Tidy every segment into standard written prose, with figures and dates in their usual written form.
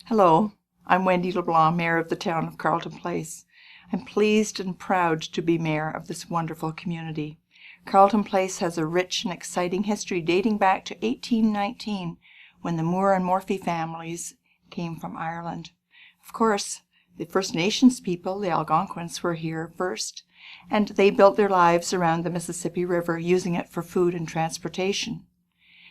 Hello, I'm Wendy LeBlanc, Mayor of the town of Carleton Place. I'm pleased and proud to be Mayor of this wonderful community. Carleton Place has a rich and exciting history dating back to 1819, when the Moore and Morphy families came from Ireland. Of course, the First Nations people, the Algonquins, were here first, and they built their lives around the Mississippi River, using it for food and transportation.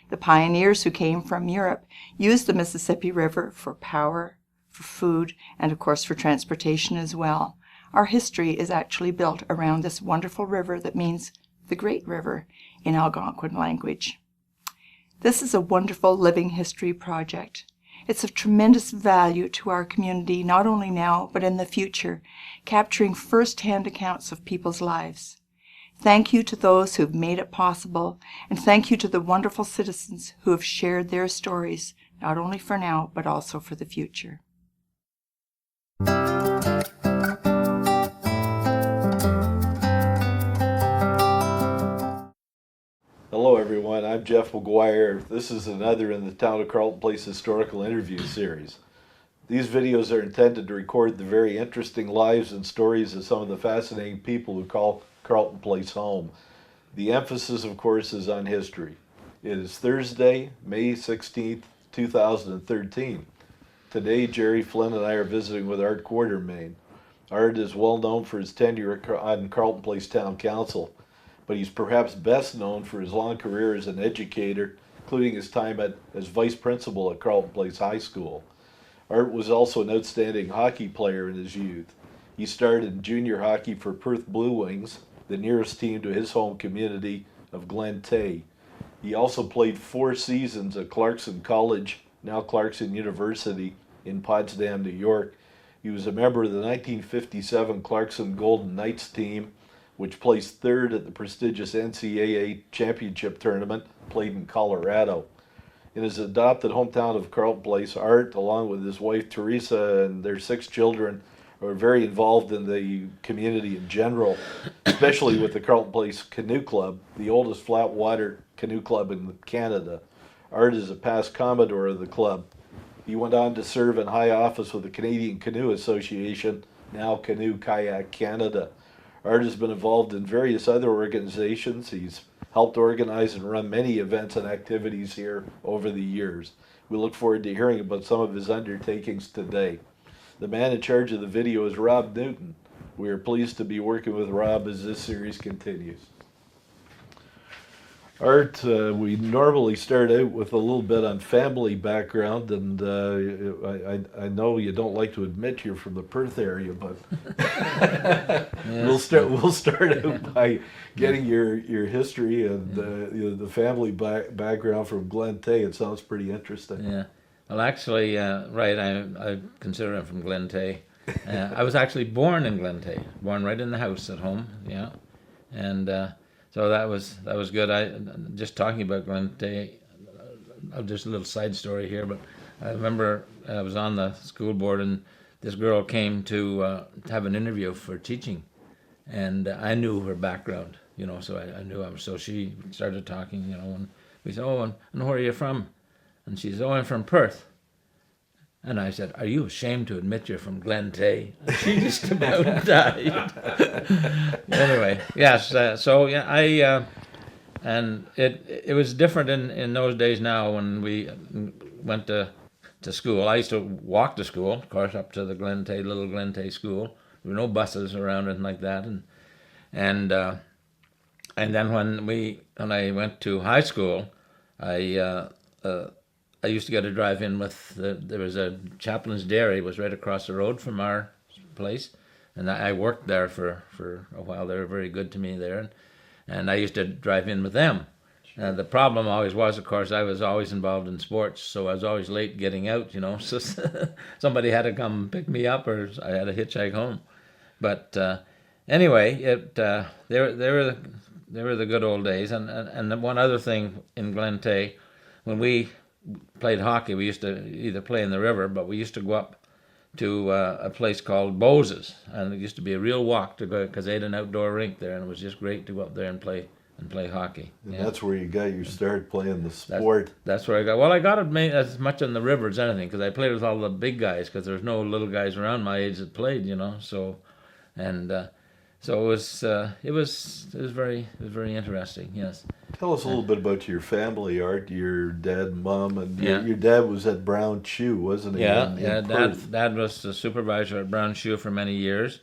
The pioneers who came from Europe used the Mississippi River for power, for food, and of course for transportation as well. Our history is actually built around this wonderful river that means the Great River in Algonquin language. This is a wonderful living history project. It's of tremendous value to our community, not only now, but in the future, capturing first-hand accounts of people's lives. Thank you to those who have made it possible, and thank you to the wonderful citizens who have shared their stories, not only for now, but also for the future. Hello everyone, I'm Jeff Maguire. This is another in the Town of Carleton Place Historical Interview Series. These videos are intended to record the very interesting lives and stories of some of the fascinating people who call Carleton Place home. The emphasis, of course, is on history. It is Thursday, May 16th, 2013. Today, Jerry, Flynn, and I are visiting with Art Quartermain. Art is well known for his tenure on Carleton Place Town Council, but he's perhaps best known for his long career as an educator, including his time as vice principal at Carleton Place High School. Art was also an outstanding hockey player in his youth. He started in junior hockey for Perth Blue Wings, the nearest team to his home community of Glen Tay. He also played 4 seasons at Clarkson College, now Clarkson University, in Potsdam, New York. He was a member of the 1957 Clarkson Golden Knights team, which placed 3rd at the prestigious NCAA championship tournament played in Colorado. In his adopted hometown of Carleton Place, Art, along with his wife Teresa and their 6 children, are very involved in the community in general, especially with the Carleton Place Canoe Club, the oldest flat water canoe club in Canada. Art is a past commodore of the club. He went on to serve in high office with the Canadian Canoe Association, now Canoe Kayak Canada. Art has been involved in various other organizations. He's helped organize and run many events and activities here over the years. We look forward to hearing about some of his undertakings today. The man in charge of the video is Rob Newton. We are pleased to be working with Rob as this series continues. Art, we normally start out with a little bit on family background, and I know you don't like to admit you're from the Perth area, but we'll start out by getting your history and the family background from Glen Tay. It sounds pretty interesting. Yeah. Well, actually, right, I consider I'm from Glen Tay. I was actually born in Glen Tay, born right in the house at home, yeah, and so that was good. Just talking about Glen Tay, just a little side story here, but I remember I was on the school board and this girl came to have an interview for teaching, and I knew her background, so I knew her. So she started talking, and we said, "Oh, and where are you from?" And she said, "Oh, I'm from Perth." And I said, "Are you ashamed to admit you're from Glen Tay?" And she just about died. Anyway, yes. So yeah, and it was different in those days. Now when we went to school, I used to walk to school, of course, up to the little Glen Tay school. There were no buses around and like that, and then when I went to high school, I used to get a drive in with there was a Chaplin's Dairy was right across the road from our place, and I worked there for a while. They were very good to me there, and I used to drive in with them. The problem always was, of course, I was always involved in sports, so I was always late getting out, so somebody had to come pick me up or I had to hitchhike home. But anyway, they were the good old days. And one other thing in Glen Tay, when we played hockey, we used to either play in the river, but we used to go up to a place called Bose's, and it used to be a real walk to go because they had an outdoor rink there, and it was just great to go up there and play and play hockey. And Yeah. that's where you got your start playing the sport. That's where I got. Well, I got it as much on the river as anything because I played with all the big guys because there's no little guys around my age that played, you know. So, and so it was very interesting. Yes. Tell us a little bit about your family, Art. Your dad, and mom, and Yeah. your dad was at Brown Shoe, wasn't he? Yeah, in Perth? Dad was the supervisor at Brown Shoe for many years,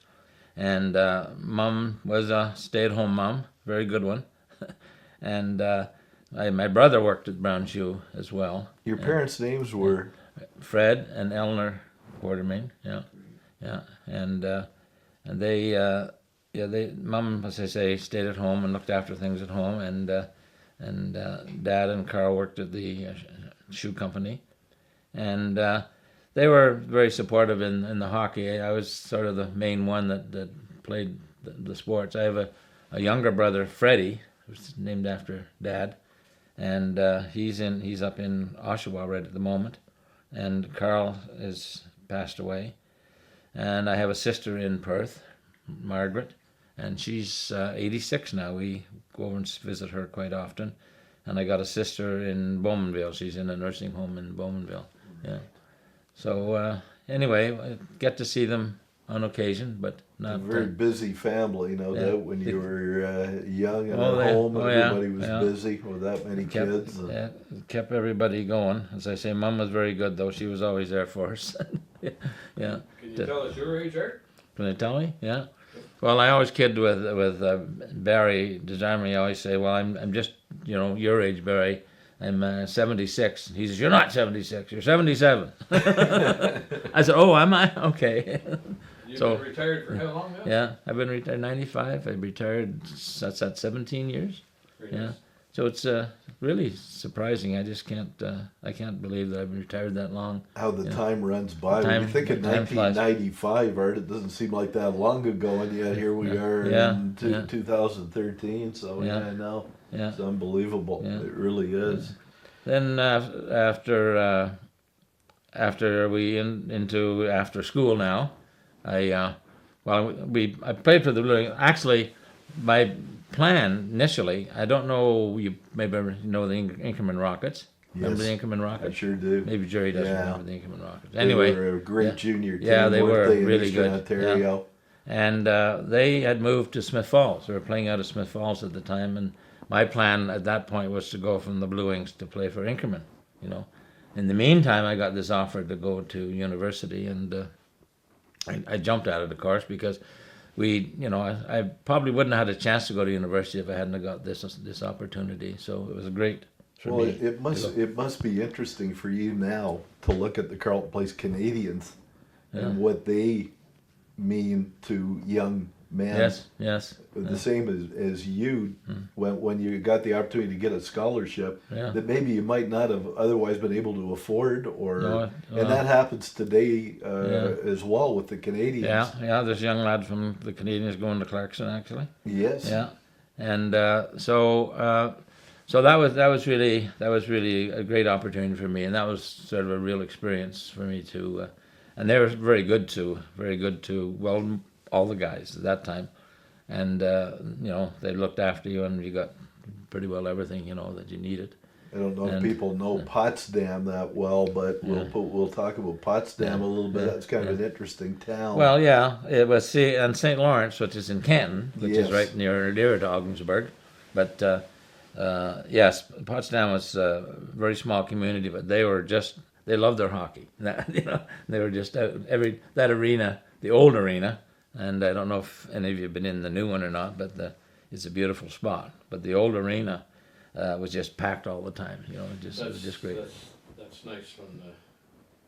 and Mom was a stay-at-home mom, very good one, and my brother worked at Brown Shoe as well. Your parents' names were? Fred and Eleanor Quartermain. Yeah, and Mom, as I say, stayed at home and looked after things at home, and Dad and Carl worked at the shoe company, and they were very supportive in the hockey. I was sort of the main one that played the sports. I have a younger brother, Freddie, who's named after Dad, and he's up in Oshawa right at the moment, and Carl has passed away, and I have a sister in Perth, Margaret, and she's 86 now. We go over and visit her quite often, and I got a sister in Bowmanville. She's in a nursing home in Bowmanville. Yeah. So anyway, I get to see them on occasion, but not A very busy family, no yeah. doubt. When you were young and Oh, at yeah. home, Oh, yeah. everybody was Yeah. busy with that many kids. kept everybody going. As I say, Mom was very good, though. She was always there for us. Yeah. Can you tell us your age, Art? Can they tell me? Yeah. Well, I always kid with Barry Desarmy. I always say, well, I'm just your age, Barry. I'm 76. He says, you're not 76. You're 77. I said, oh, am I? Okay. You've So- been retired for how long now? Yeah, I've been retired 95. I retired. That's at 17 years. Very Yeah. nice. So it's really surprising. I just can't. I can't believe that I've been retired that long. How the Yeah. time runs by. When Time- you think of time flies. 1995, Art, it doesn't seem like that long ago, and yet here we are Yeah, in yeah. 2013. So Yeah. I know Yeah. it's unbelievable. Yeah. It really is. Then after we after school now, I played for the Blue Wings. Actually, my plan initially, I don't know, you maybe know the Inkerman Rockets. Remember the Yes. Inkerman I Rockets? sure do. Maybe Jerry doesn't Yeah. remember the Inkerman Rockets. They Anyway, were a great yeah. junior team. Yeah, they weren't were they, in really Eastern good. Ontario. and they had moved to Smith Falls. They were playing out of Smith Falls at the time, and my plan at that point was to go from the Blue Wings to play for Inkerman. In the meantime, I got this offer to go to university, and I jumped at it, of course, because I probably wouldn't have had a chance to go to university if I hadn't have got this opportunity. So it was great for Well, me. it must be interesting for you now to look at the Carleton Place Canadians Yeah. and what they mean to young men. Yes. The same as you when you got the opportunity to get a scholarship Yeah. that maybe you might not have otherwise been able to afford, or No, and that happens today Yeah. as well with the Canadians. Yeah. There's a young lad from the Canadians going to Clarkson, actually. Yes. Yeah, and so that was really a great opportunity for me, and that was sort of a real experience for me to, and they were very good to well, all the guys at that time, and they looked after you, and you got pretty well everything that you needed. I don't know if And- people know Potsdam that well, but we'll talk about Potsdam a little bit. That's kind of an interesting town. Well, yeah, it was and St. Lawrence, which is in Canton, which Yes. is right near to Ogdensburg. But yes, Potsdam was a very small community, but they loved their hockey. They were just out that arena, the old arena, and I don't know if any of you have been in the new one or not, but it's a beautiful spot. But the old arena was just packed all the time. It was just great. That's nice when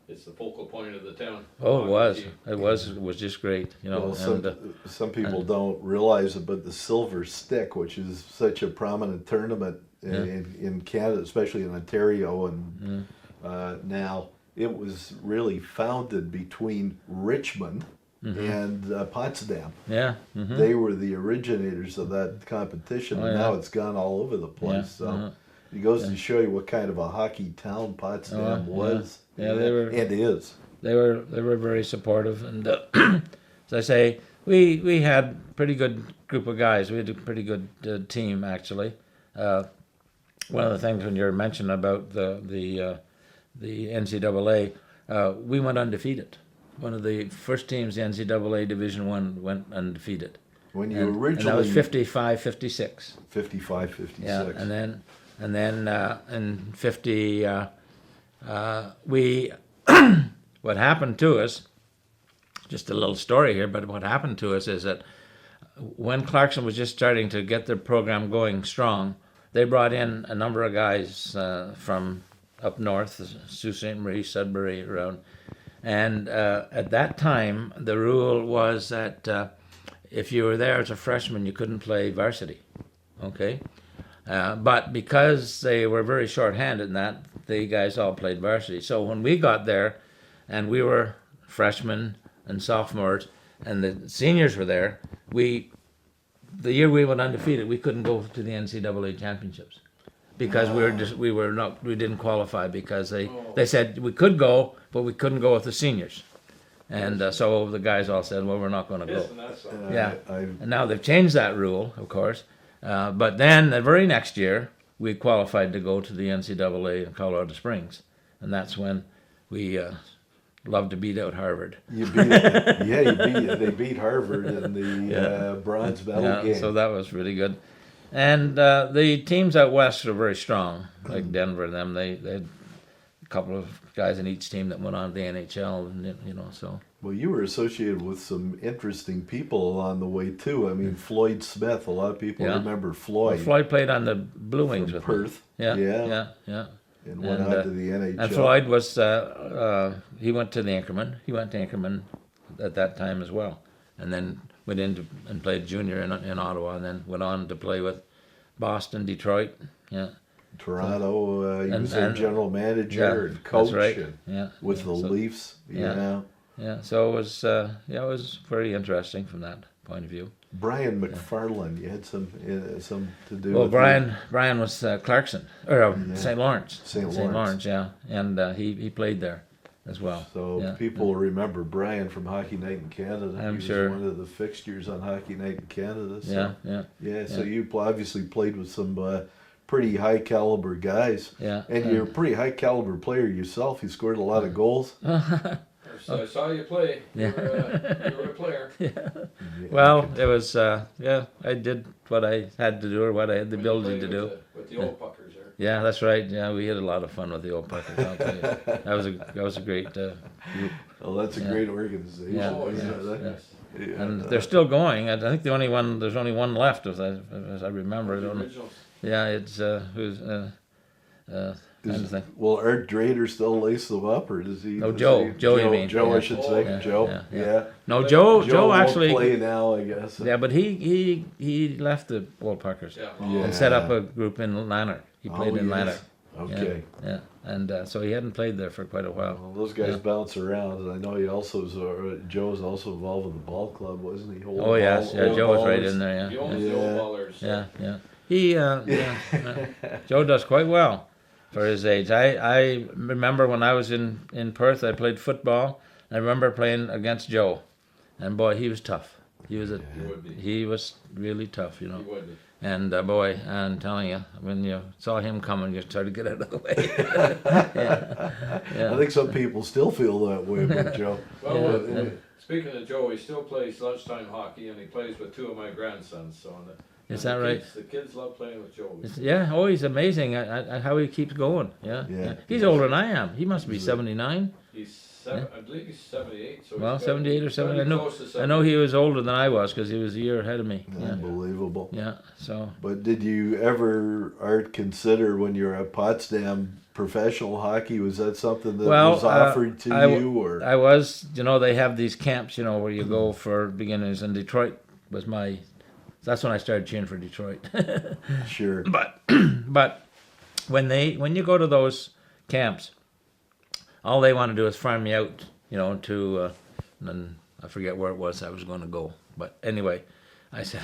it's the focal point of the town. Oh, it was. Hockey team. It was just great. Well, some people don't realize it, but the Silver Stick, which is such a prominent tournament in Canada, especially in Ontario, and now it was really founded between Richmond and Potsdam. Yeah. Mm-hmm. They were the originators of that competition, Oh, and yeah. now it's gone all over the place. Yeah, So it goes to show you what kind of a hockey town Potsdam yeah. was. Yeah, they were- and is. They were very supportive, and as I say, we had a pretty good group of guys. We had a pretty good team, actually, one of the things when you're mentioning about the NCAA, we went undefeated. One of the first teams, the NCAA Division I, went undefeated. When you And originally that was 55-56. 55, 56. Yeah, and then in 50, we what happened to us. Just a little story here, but what happened to us is that when Clarkson was just starting to get their program going strong, they brought in a number of guys from up north, Sault Ste. Marie, Sudbury, around. And at that time, the rule was that if you were there as a freshman, you couldn't play varsity. Okay? But because they were very short-handed in that, the guys all played varsity. So when we got there, and we were freshmen and sophomores, and the seniors were there, the year we went undefeated, we couldn't go to the NCAA championships because we didn't qualify because they said we could go, but we couldn't go with the seniors, and so the guys all said, well, we're not going to go. Isn't that something? Yeah, and now they've changed that rule, of course, but then the very next year we qualified to go to the NCAA in Colorado Springs, and that's when we loved to beat out Harvard. They beat Harvard in the bronze medal game. So that was really good. And the teams out west are very strong, like Denver and them. They had a couple of guys in each team that went on to the NHL, and so. Well, you were associated with some interesting people along the way too. I mean, Floyd Smith. A lot of people remember Floyd. Well, Floyd played on the Blue Wings with Perth. me. Yeah. And went out to the NHL. And Floyd was he went to the Anchorman. He went to Anchorman at that time as well, and then went into and played junior in Ottawa, and then went on to play with Boston, Detroit. Yeah. Toronto. He was their general manager and coach. That's right. And with the Leafs. Yeah. So it was very interesting from that point of view. Brian McFarland, you had some to do. Well, with Brian was Clarkson or St. Lawrence. St. Lawrence, yeah, and he played there as well. So people remember Brian from Hockey Night in Canada. I'm he sure was one of the fixtures on Hockey Night in Canada. So, yeah. So you obviously played with some pretty high caliber guys. Yeah, and you're a pretty high caliber player yourself. You scored a lot of goals. So I saw you play. You were a player. Well, it was I did what I had to do or what I had the ability to do. With the old puckers there. Yeah, that's right. Yeah, we had a lot of fun with the old puckers. I'll tell you. That was a great group. Oh, that's a great organization. And they're still going. I think there's only one left, as I remember. Yeah, it's who's Will Art Drader still lace them up, or does he? No, Joe. Joe, you mean? Joe, I should say. Joe. Yeah. No, Joe actually won't play now, I guess. Yeah, but he left the Old Parkers and set up a group in Lanark. He played in Lanark. Okay. Yeah. And so he hadn't played there for quite a while. Well, those guys bounce around, and I know he also Joe was also involved with the ball club, wasn't he? Joe was right in there. He owns the old ballers. Yeah. He Joe does quite well for his age. I remember when I was in Perth, I played football. I remember playing against Joe, and boy, he was tough. He was really tough, He would be. And boy, I'm telling you, when you saw him coming, you started to get out of the way. I think some people still feel that way about Joe. Well, speaking of Joe, he still plays lunchtime hockey, and he plays with two of my grandsons. So is that right? The kids love playing with Joe. He's amazing at how he keeps going. Yeah. He's older than I am. He must be 79. I believe he's 78. So well, 78 or 70. I know he was older than I was because he was a year ahead of me. Unbelievable. Yeah. So. But did you ever, Art, consider when you were at Potsdam professional hockey? Was that something that was offered to you? Or I was. They have these camps. Where you go for beginners, and Detroit was my. That's when I started cheering for Detroit. Sure. But when you go to those camps, all they want to do is farm me out, to, and I forget where it was I was going to go. But anyway, I said,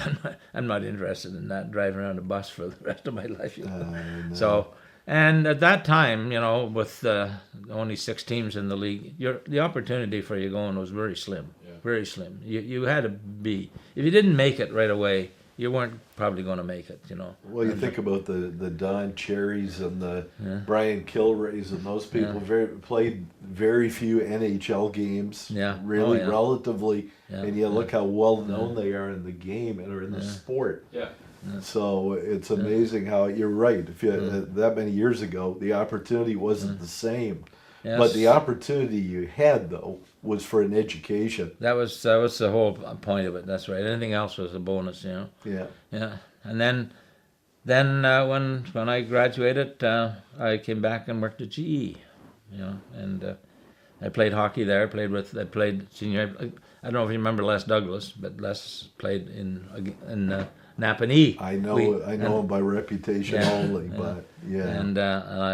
I'm not interested in that, driving around a bus for the rest of my life. No. So, and at that time, with only 6 teams in the league, the opportunity for you going was very slim, very slim. You had to be, if you didn't make it right away, you weren't probably going to make it, you know. Well, you think about the Don Cherries and the Yeah. Brian Kilrays and those people played very few NHL games. Yeah. Really, Oh, yeah. relatively, Yeah. and you look how well known they are in the game and or in the sport. Yeah. So it's amazing how you're right. If you that many years ago, the opportunity wasn't the same, Yes. but the opportunity you had though was for an education. That was the whole point of it. That's right. Anything else was a bonus, you know. Yeah. Yeah. And then when I graduated, I came back and worked at GE, you know, and I played hockey there. I played senior. I don't know if you remember Les Douglas, but Les played in Napanee. I know him by reputation only, but yeah.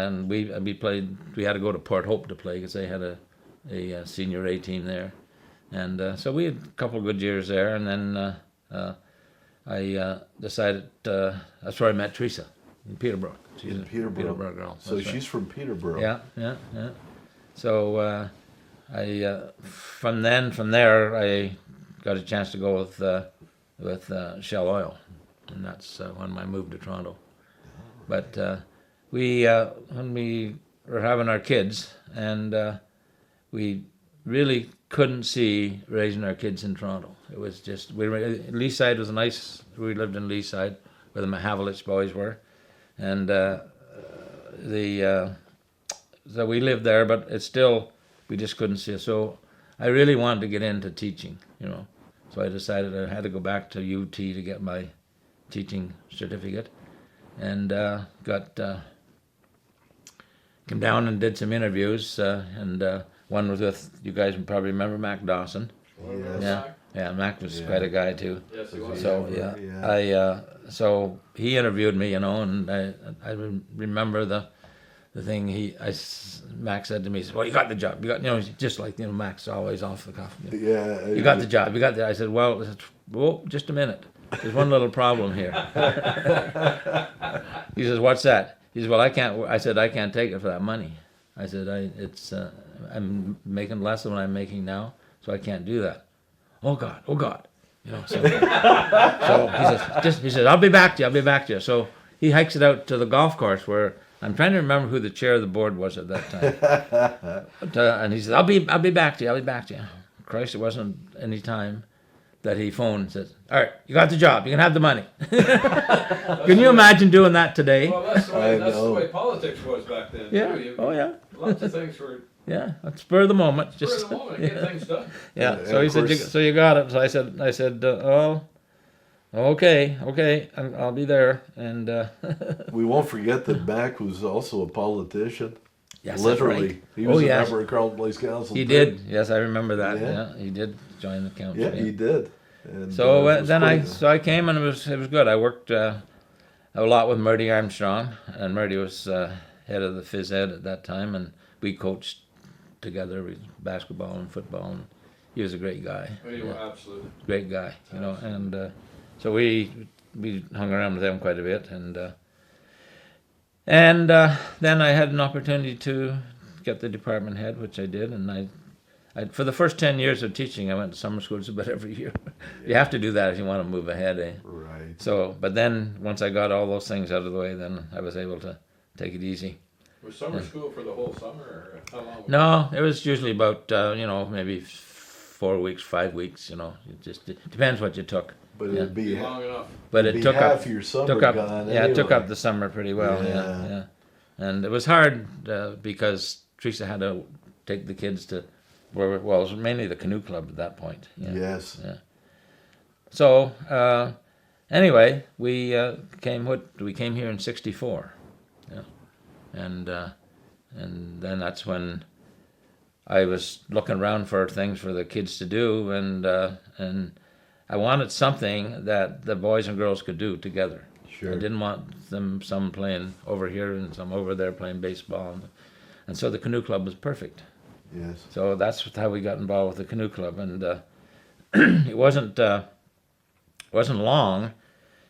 And we played. We had to go to Port Hope to play because they had a senior A team there, and so we had a couple of good years there. And then I decided that's where I met Teresa in Peterborough. She's In a Peterborough. girl. So That's right. she's from Peterborough. Yeah. So from there I got a chance to go with Shell Oil, and that's when I moved to Toronto. But when we were having our kids, and we really couldn't see raising our kids in Toronto. It was just Leaside was nice. We lived in Leaside, where the Mahavelich boys were, and so we lived there, but it's still, we just couldn't see it. So I really wanted to get into teaching, you know. So I decided I had to go back to UT to get my teaching certificate, and came down and did some interviews, and one was with, you guys probably remember Mac Dawson. Yes. Yeah, Mac was quite a guy too. Yes, he was. So so he interviewed me, you know, and I remember the thing Mac said to me, he said, "Well, you got the job. You got, you know, just like, you know, Mac's always off the cuff. You know, Yeah. you got the job. You got the." I said, "Well, just a minute. There's one little problem here." He says, "What's that?" He says, "Well, I can't." I said, "I can't take it for that money." I said, "I'm making less than what I'm making now, so I can't do that." Oh God. You know, so he says, I'll be back to you. So he hikes it out to the golf course where I'm trying to remember who the chair of the board was at that time. But, and he says, I'll be back to you. Christ, it wasn't any time that he phoned and said, "All right, you got the job. You can have the money." Can you imagine doing that today? Well, that's the way politics was back then, Yeah. too. Oh, yeah. Lots of things were Yeah. At spur of the moment. spur of the moment, get things done. Yeah. And So he of said, course- "So you got it." So I said, "Well, okay, I'll be there." And We won't forget that Mac was also a politician. yes, Literally. that's right. He was Oh, a yes. member of Carleton Place Council. He too. did. Yes, I remember that. Yeah. Yeah, he did join the council. Yeah, he did. And, So it was then quite I came, and it was good. I worked a lot with Murdy Armstrong, and Murdy was head of the phys ed at that time, and we coached together with basketball and football, and he was a great guy. Oh, you were absolutely. Great guy, you know, and so we hung around with him quite a bit, and then I had an opportunity to get the department head, which I did, and I for the first 10 years of teaching, I went to summer schools about every year. You have to do that if you want to move ahead, eh? right. So, but then once I got all those things out of the way, then I was able to take it easy. Was summer school for the whole summer, or how long? No, it was usually about maybe 4 weeks, 5 weeks. You know, it depends what you took. But Yeah. it'd be Long enough. But it'd it be took half up your summer took up gone yeah, it took anyway. up the summer pretty well. Yeah. Yeah. And it was hard because Teresa had to take the kids to it was mainly the canoe club at that point. Yeah. Yes. Yeah. So anyway, we came here in '64. Yeah. And then that's when I was looking around for things for the kids to do, and I wanted something that the boys and girls could do together. Sure. I didn't want them some playing over here and some over there playing baseball, and so the canoe club was perfect. Yes. So that's how we got involved with the canoe club, and it wasn't long,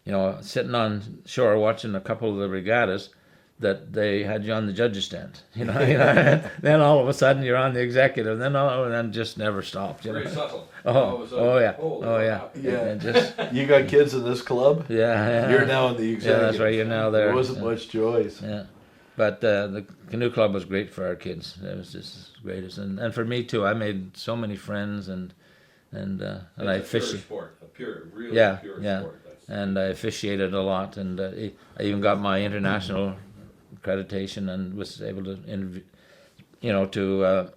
you know, sitting on shore watching a couple of the regattas. that they had you on the judges stand. Then all of a sudden you're on the executive. Then just never stopped. Very subtle. Oh yeah. Holy Oh yeah. crap. Yeah. Just You got kids in this club? yeah. You're now in the Yeah, executive. that's right. You're now there. There wasn't much choice. Yeah. But the canoe club was great for our kids. It was just the greatest, and for me too. I made so many friends, and I It's a pure fished. sport, a pure, really pure Yeah. sport. That's, And I officiated a lot, and I even got my international accreditation and was able to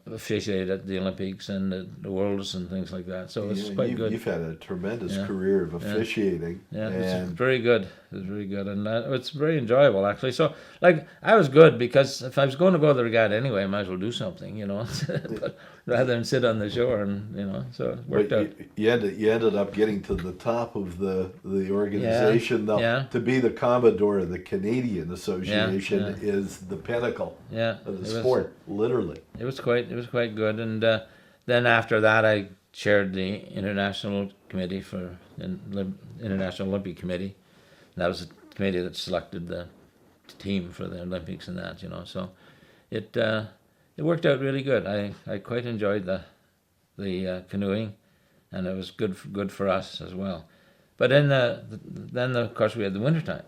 officiate at the Olympics and the Worlds and things like that. So it's quite good. You've had a tremendous Yeah. career of officiating. Yeah, it's and very good. It's very good, and it's very enjoyable actually. So, like, I was good because if I was going to go to the regatta anyway, I might as well do something, but rather than sit on the shore and so it worked but out. you ended up getting to the top of the organization. Though, yeah. to be the Commodore of the Canadian Association Yeah. is the pinnacle Yeah, of the sport, literally. It was quite good, and then after that, I chaired the international committee for International Olympic Committee. And that was the committee that selected the team for the Olympics and that. So it worked out really good. I quite enjoyed the canoeing, and it was good for us as well. But then of course we had the wintertime.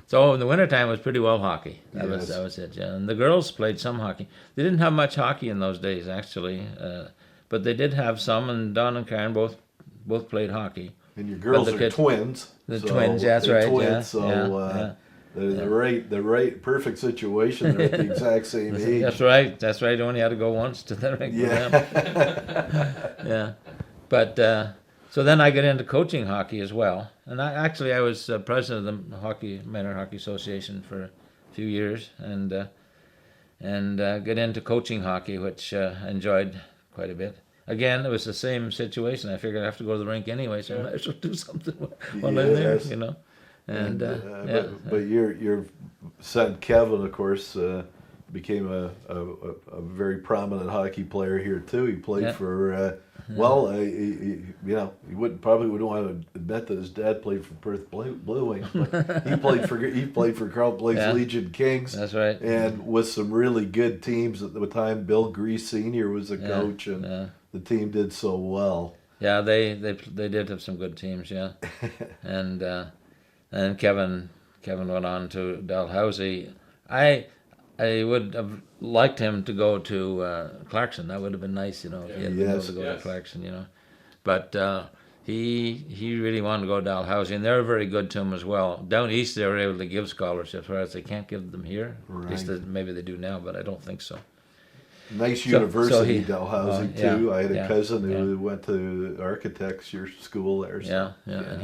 So in the wintertime was pretty well hockey. That was it. Yeah, and the girls played some hockey. They didn't have much hockey in those days actually, but they did have some. And Don and Karen both played hockey. And your girls are twins. The twins, that's they're right. Twins, Yeah, so the right perfect situation. They're at the exact same age. That's right. Only had to go once to the rink. Yeah. But so then I got into coaching hockey as well, and I was president of the Minor Hockey Association for a few years, and got into coaching hockey, which I enjoyed quite a bit. Again, it was the same situation. I figured I have to go to the rink anyway, so I might as well do something while I'm there, And but your son Kevin, of course, became a very prominent hockey player here too. He played for he wouldn't want to admit that his dad played for Perth Blue Wings, but he played for Carleton Place Legion Kings. That's right. And with some really good teams at the time. Bill Grease Senior was the coach, and the team did so well. Yeah, they did have some good teams. Yeah, and Kevin went on to Dalhousie. I would have liked him to go to Clarkson. That would have been nice, if he had been able to go to Clarkson, But he really wanted to go to Dalhousie, and they were very good to him as well. Down east, they were able to give scholarships, whereas they can't give them here. Right. At least maybe they do now, but I don't think so. Nice university, Dalhousie too. I had a cousin who went to architecture school there. So. Yeah,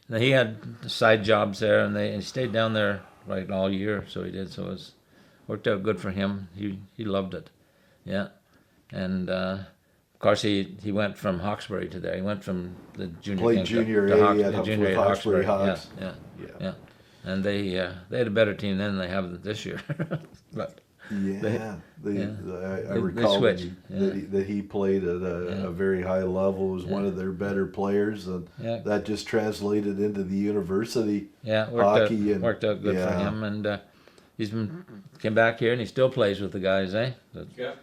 and he had side jobs there, and he stayed down there all year. So he did. So it worked out good for him. He loved it. Yeah, and of course he went from Hawkesbury to there. He went from the junior A junior Hawkesbury Hawks. Yeah. And they had a better team then than they have this year. But I recall that he played at a very high level, was one of their better players, and that just translated into the university hockey. Worked out good for him, and he's came back here and he still plays with the guys, eh?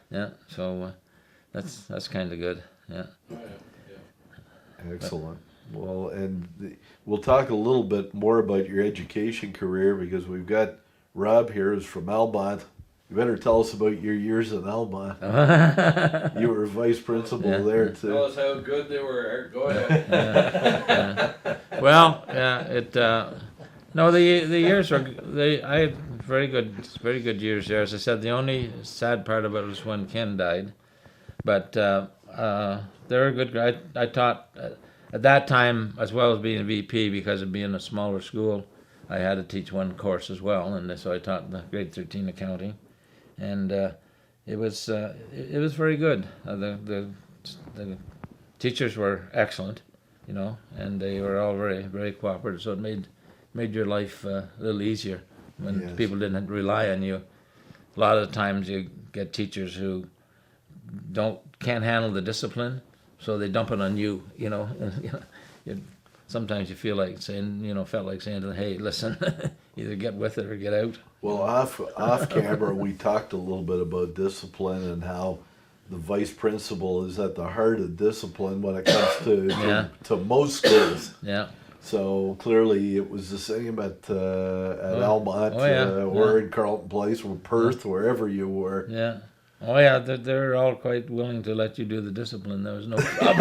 Yeah. So that's kind of good. Yeah. Excellent. Well, and we'll talk a little bit more about your education career because we've got Rob here who's from Almont. You better tell us about your years in Almont. You were vice principal there too. Tell us how good they were. Go ahead. Well, the years were. I had very good years there. As I said, the only sad part about it was when Ken died, but they were good. I taught at that time as well as being a VP because of being a smaller school. I had to teach one course as well, and so I taught the grade 13 accounting. And it was very good. The teachers were excellent, and they were all very, very cooperative. So it made your life a little easier when people didn't rely on you. A lot of the times you get teachers who can't handle the discipline, so they dump it on you. sometimes you feel like saying, felt like saying to them, hey, listen, either get with it or get out. Well, off camera, we talked a little bit about discipline and how the vice principal is at the heart of discipline when it comes to most schools. Yeah. So clearly, it was the same at Almont or in Carleton Place or Perth, wherever you were. Yeah. Oh yeah, they're all quite willing to let you do the discipline. There was no problem.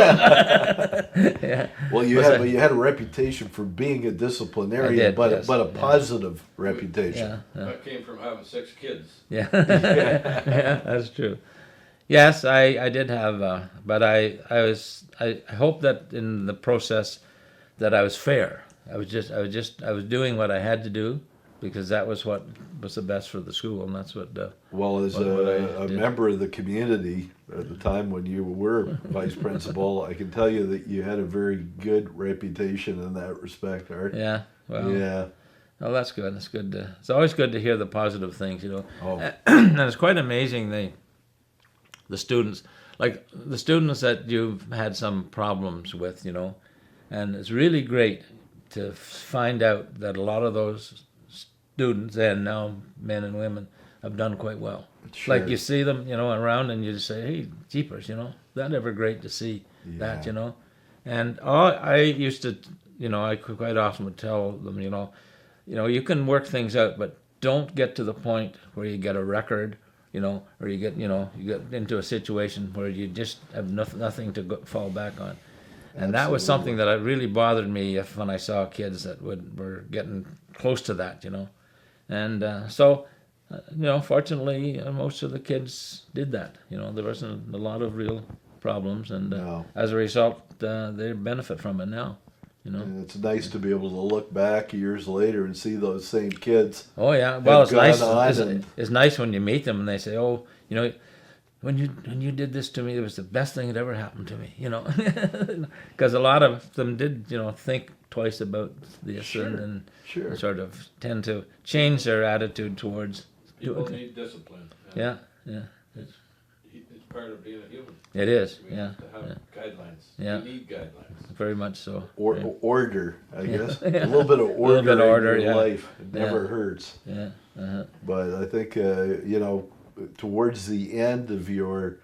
Yeah. Well, you had a reputation for being a disciplinarian, yes. but a positive reputation. Yeah. That came from having 6 kids. Yeah. Yeah, that's true. Yes, I did have, but I hope that in the process that I was fair. I was doing what I had to do, because that was what was the best for the school, and that's what. Well, as a member of the community at the time when you were vice principal, I can tell you that you had a very good reputation in that respect, Art. Yeah. Well. Yeah. Oh, that's good. It's good. It's always good to hear the positive things, Oh. And it's quite amazing the students, like the students that you've had some problems with, and it's really great to find out that a lot of those students, and now men and women, have done quite well. Sure. Like you see them, around, and you just say, "Hey, jeepers, that ever great to see that, And I used to, I quite often would tell them, you can work things out, but don't get to the point where you get a record, or you get into a situation where you just have nothing to fall back on." And that was something that really bothered me when I saw kids that were getting close to that, And so, fortunately, most of the kids did that. There wasn't a lot of real problems, and as a result, they benefit from it now. And it's nice to be able to look back years later and see those same kids. Oh yeah, well, it's nice. It's nice when you meet them and they say, "Oh, when you did this to me, it was the best thing that ever happened to me." Because a lot of them did, think twice about this, and sort of tend to change their attitude towards. People need discipline. Yeah. It's part of being a human. It is. We have to have guidelines. Yeah. We need guidelines. Very much so. Order, I guess. A little bit of order in your life. It never hurts. Yeah. Uh-huh. But I think, towards the end of you're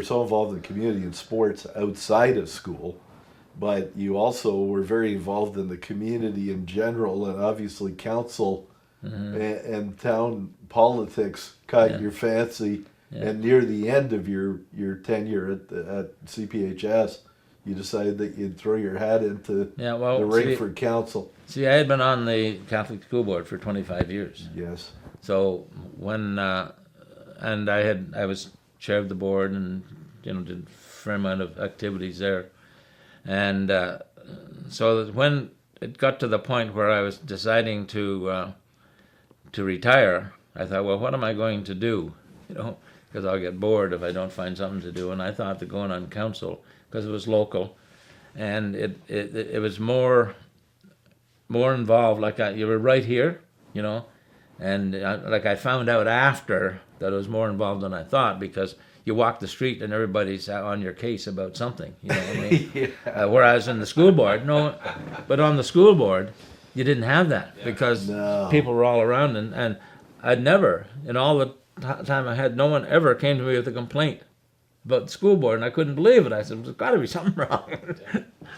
so involved in community and sports outside of school, but you also were very involved in the community in general, and obviously council and town politics caught your fancy. Yeah. And near the end of your tenure at CPHS, you decided that you'd throw your hat into the ring for council. See, I had been on the Catholic School Board for 25 years. Yes. So when and I was chair of the board, and did a fair amount of activities there, and so that when it got to the point where I was deciding to retire, I thought, well, what am I going to do? Because I'll get bored if I don't find something to do. And I thought that going on council, because it was local, and it was more involved. Like you were right here, and I found out after that it was more involved than I thought, because you walk the street and everybody's on your case about something. You know what I mean? Whereas in the school board, but on the school board, you didn't have that because people were all around, and I'd never, in all the time I had, no one ever came to me with a complaint about the school board, and I couldn't believe it. I said, there's got to be something wrong.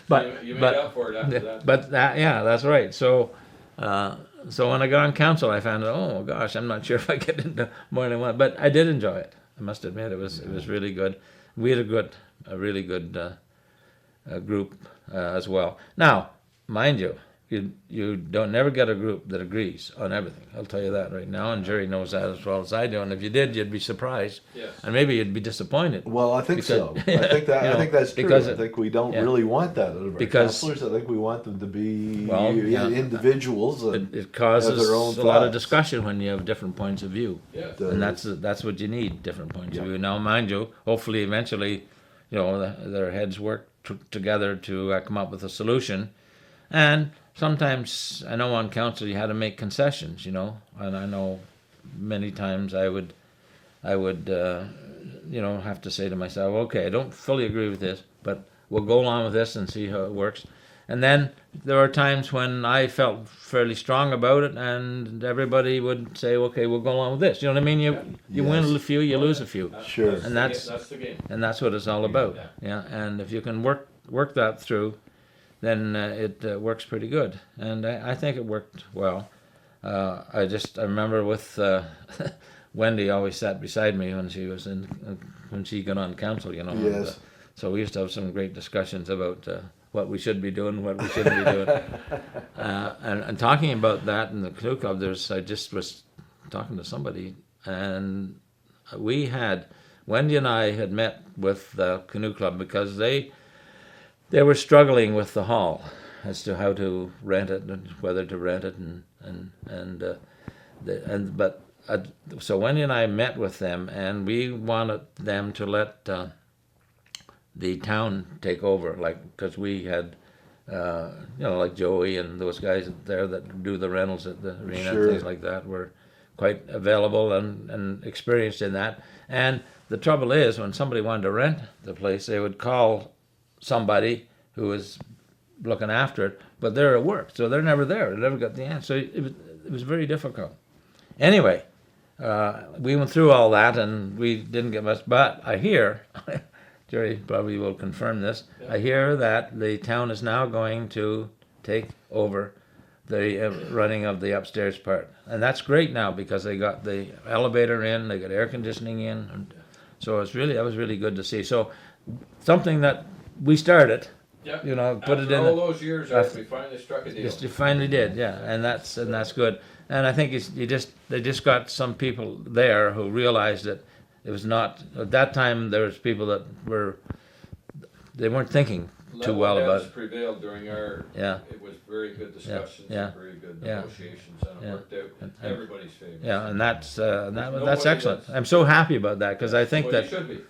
But you made up for it after that. But that's right. So when I got on council, I found out, oh gosh, I'm not sure if I get into more than one, but I did enjoy it. I must admit, it was really good. We had a really good group as well. Now, mind you, you don't never get a group that agrees on everything. I'll tell you that right now, and Jerry knows that as well as I do. And if you did, you'd be surprised, and maybe you'd be disappointed. Well, I think so. I think that's true. I think we don't really want that out of our counselors. I think we want them to be individuals. It causes their own a lot of discussion when you have different points of view, and that's what you need, different points of view. Now, mind you, hopefully, eventually, their heads work together to come up with a solution, and sometimes I know on council you had to make concessions, and I know many times I would have to say to myself, okay, I don't fully agree with this, but we'll go along with this and see how it works. And then there were times when I felt fairly strong about it, and everybody would say, "Okay, we'll go along with this." You know what I mean? You win a few, you lose a few, Sure. and that's the game. and that's what it's all about. Yeah, and if you can work that through, then it works pretty good. And I think it worked well. I remember with Wendy always sat beside me when she was when she got on council. You know. Yes. And, so we used to have some great discussions about what we should be doing, what we shouldn't be doing. And talking about that in the Canoe Club, I just was talking to somebody, and Wendy and I had met with the Canoe Club because they were struggling with the hall as to how to rent it and whether to rent it, so Wendy and I met with them, and we wanted them to let the town take over, because we had, like Joey and those guys there that do the rentals at the arena Sure. and things like that were quite available and experienced in that. And the trouble is, when somebody wanted to rent the place, they would call somebody who was looking after it, but they're at work, so they're never there. They never got the answer. So it was very difficult. Anyway, we went through all that, and we didn't get much. But I hear, Jerry probably will confirm this, I hear that the town is now going to take over the running of the upstairs part. And that's great now, because they got the elevator in, they got air conditioning in. And so that was really good to see. So something that we started, put it in. All those years after we finally struck a deal. Yes, you finally did, yeah, and that's good. And I think they just got some people there who realized that it was not, at that time there was people that they weren't thinking too well about it. Prevailed during our. Yeah. It was very good discussions. Yeah. And very good Yeah. negotiations, and it worked out in everybody's favor. Yeah, and that's Nobody excellent. does. I'm so happy about that, because I think Well, that you should be.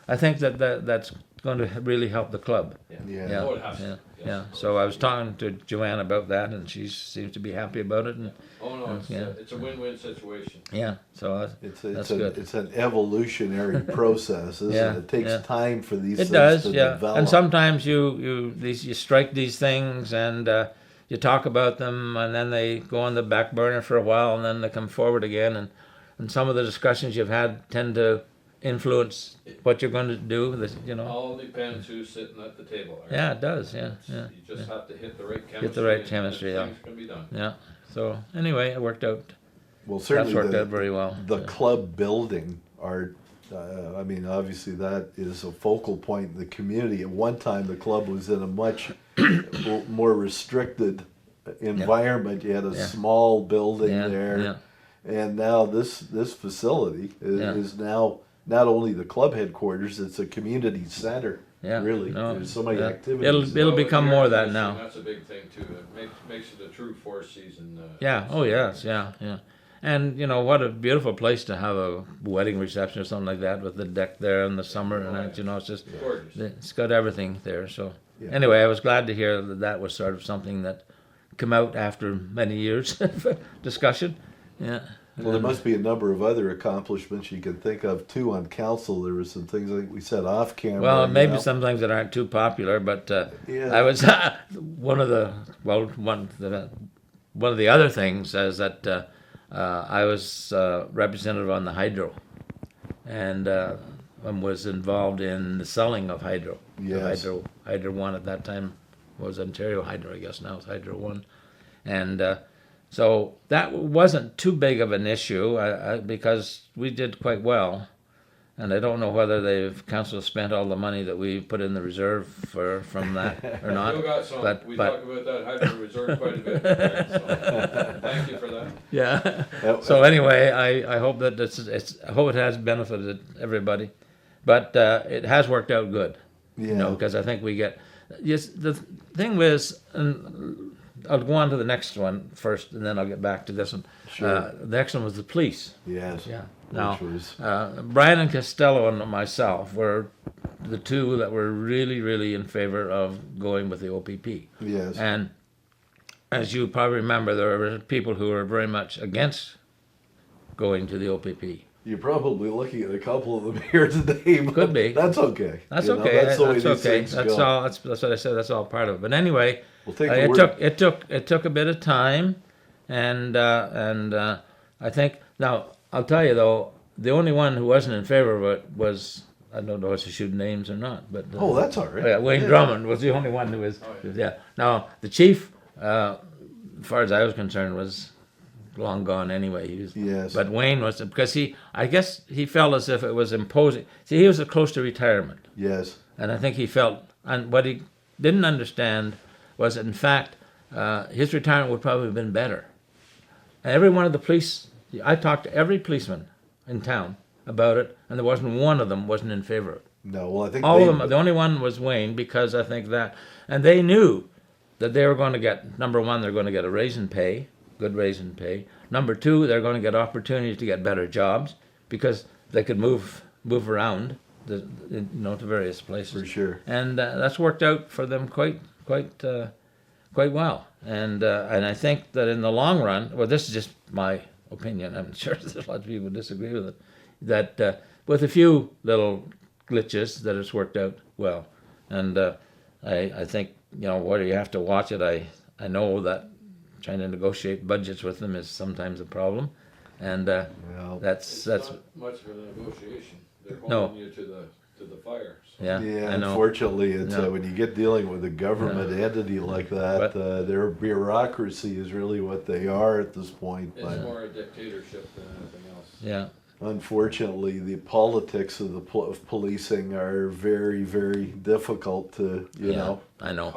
that's going to really help the club. Yeah. Yeah, Oh, it has to. yeah, Yes, yeah. of course. So I was talking to Joanne about that, and she seems to be happy about it. And Oh no, Yeah. it's a win-win situation. yeah, so that's good. It's an evolutionary process, isn't Yeah, it? It takes yeah. time for these It things does, to yeah. develop. And sometimes you strike these things, and you talk about them, and then they go on the back burner for a while, and then they come forward again. And some of the discussions you've had tend to influence what you're going to do. All depends who's sitting at the table. Right? Yeah, it does. Yeah, yeah. You just have to hit the right chemistry. Hit the right and chemistry, yeah. Things can be done. Yeah. So anyway, it worked out. Well, That's certainly worked out very well. the Yeah. club building obviously that is a focal point in the community. At one time, the club was in a much more restricted environment. You had a Yeah. small building Yeah, there, yeah. and now this facility Yeah. is now not only the club headquarters; it's a community center. Yeah, Really, no, there's so many yeah. activities. It'll Well, become air more of that conditioning, now. That's a big thing too. It makes it a true four-season. Yeah. Oh yes. Yeah. Yeah. And what a beautiful place to have a wedding reception or something like that, with the deck there in the summer, and that. It's just Gorgeous. it's got everything there. So Yeah. anyway, I was glad to hear that was sort of something that came out after many years of discussion. Yeah. Well, there must be a number of other accomplishments you can think of too on council. There were some things like we said off camera. Well, maybe you know. some things that aren't too popular, but Yeah. I was one of the other things is that I was representative on the hydro, and was involved in the selling of hydro. Yes. The Hydro One at that time was Ontario Hydro, I guess now it's Hydro One, and so that wasn't too big of an issue because we did quite well. And I don't know whether council spent all the money that we put in the reserve from that or not. Still got some. But- We but- talk about that hydro reserve quite a bit. Right? So, thank you for that. Yeah. That- So anyway, I hope that I hope it has benefited everybody, but it has worked out good. Yeah. Because I think we get. Yes, the thing was, and I'll go on to the next one first, and then I'll get back to this one. Sure. The next one was the police. Yes. Yeah. Which Now, was Brian and Costello and myself were the two that were really, really in favor of going with the OPP. yes. And as you probably remember, there were people who were very much against going to the OPP. You're probably looking at a couple of them here today. But Could be. That's okay. That's You know, okay. that's the way That's these okay. things That's go. all. That's what I said. That's all part of it. But anyway, We'll take it the took word. it took a bit of time, and I think now I'll tell you though, the only one who wasn't in favor of it was, I don't know if I should names or not, but Oh, that's all right. yeah, Wayne Yeah. Drummond was the only one who was. Oh, Yeah. Now the chief, as far as I was concerned, was long gone anyway. He was, Yes. but Wayne was, because I guess he felt as if it was imposing. See, he was close to retirement, Yes. and I think he felt, and what he didn't understand was that in fact his retirement would probably have been better. Every one of the police, I talked to every policeman in town about it, and there wasn't one of them wasn't in favor of it. No. Well, I think All they, of them. The only one was Wayne, because I think that, and they knew that they were going to get, number one, they're going to get a raise in pay, good raise in pay. Number two, they're going to get opportunities to get better jobs because they could move around, to various places. for sure. And that's worked out for them quite well. And I think that in the long run, well, this is just my opinion. I'm sure there's a lot of people who disagree with it. That with a few little glitches, that it's worked out well. And I think whether you have to watch it, I know that trying to negotiate budgets with them is sometimes a problem, and Well, that's Not much of a negotiation. They're No. holding you to the fire. So. yeah, yeah. I know. Unfortunately, it's No. when you get dealing with a government entity like that, But- their bureaucracy is really what they are at this point. It's But more a dictatorship than anything else. Yeah, unfortunately, the politics of of policing are very, very difficult to, you yeah, know. I know.